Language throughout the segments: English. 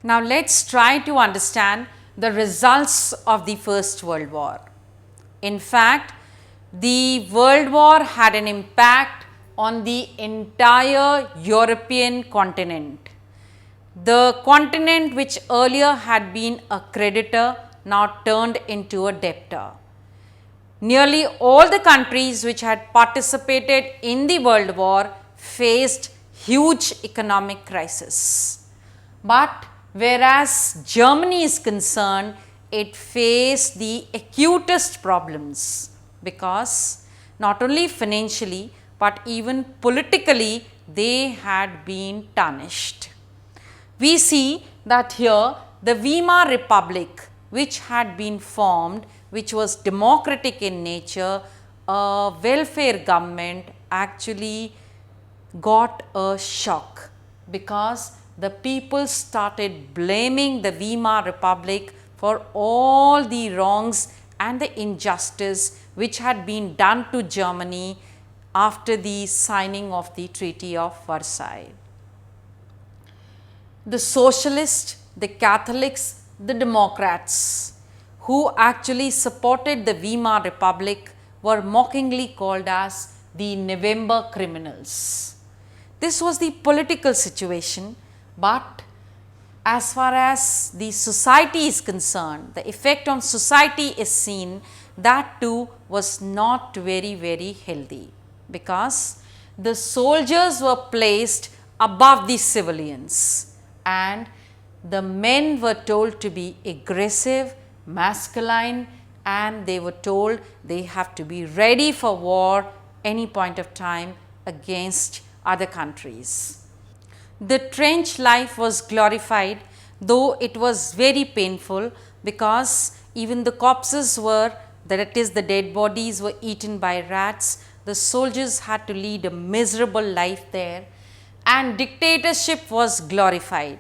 Now let's try to understand the results of the First World War. In fact, the World War had an impact on the entire European continent. The continent which earlier had been a creditor now turned into a debtor. Nearly all the countries which had participated in the World War faced huge economic crisis. But whereas Germany is concerned, it faced the acutest problems because not only financially but even politically they had been tarnished. We see that here the Weimar Republic, which had been formed, which was democratic in nature, a welfare government, actually got a shock because the people started blaming the Weimar Republic for all the wrongs and the injustice which had been done to Germany after the signing of the Treaty of Versailles. The socialists, the Catholics, the Democrats who actually supported the Weimar Republic were mockingly called as the November criminals. This was the political situation, but as far as the society is concerned, the effect on society is seen, that too was not very healthy because the soldiers were placed above the civilians and the men were told to be aggressive, masculine, and they were told they have to be ready for war any point of time against other countries. The trench life was glorified, though it was very painful because even the corpses were, that is the dead bodies were eaten by rats. The soldiers had to lead a miserable life there and dictatorship was glorified,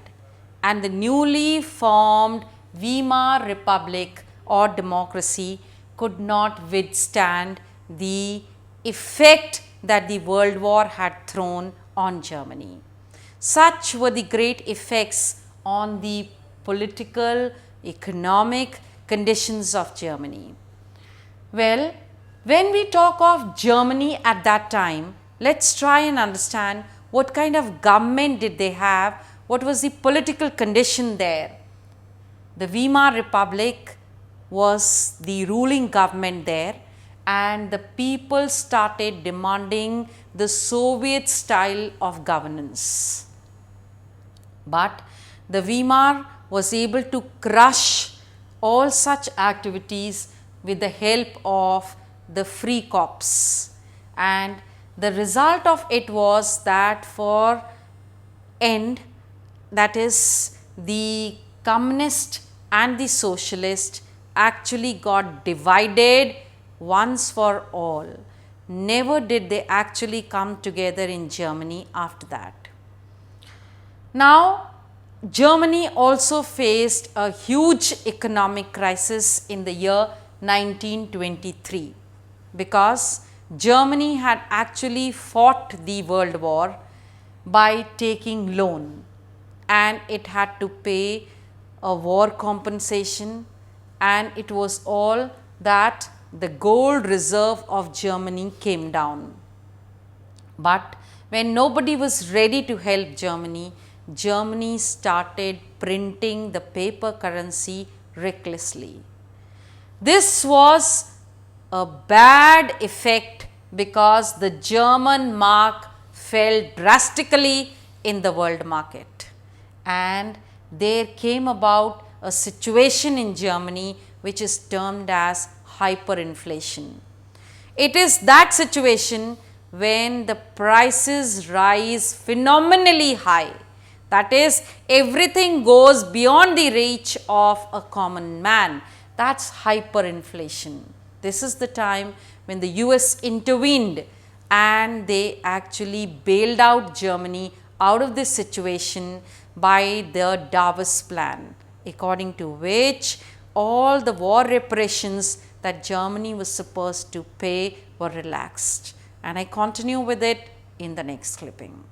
and the newly formed Weimar Republic or democracy could not withstand the effect that the World War had thrown on Germany. Such were the great effects on the political, economic conditions of Germany. Well, when we talk of Germany at that time, let's try and understand what kind of government did they have, what was the political condition there. The Weimar Republic was the ruling government there, and the people started demanding the Soviet style of governance. But the Weimar was able to crush all such activities with the help of the Free Corps, and the result of it was that for end, that is the communist and the socialist actually got divided once for all. Never did they actually come together in Germany after that. Now, Germany also faced a huge economic crisis in the year 1923 because Germany had actually fought the World War by taking loan, and it had to pay a war compensation, and it was all that the gold reserve of Germany came down. But when nobody was ready to help Germany, Germany started printing the paper currency recklessly. This was a bad effect because the German mark fell drastically in the world market, and there came about a situation in Germany which is termed as hyperinflation. It is that situation when the prices rise phenomenally high, that is everything goes beyond the reach of a common man. That's hyperinflation. This is the time when the US intervened and they actually bailed out Germany out of this situation by the Davos plan, according to which all the war reparations that Germany was supposed to pay were relaxed. And I continue with it in the next clipping.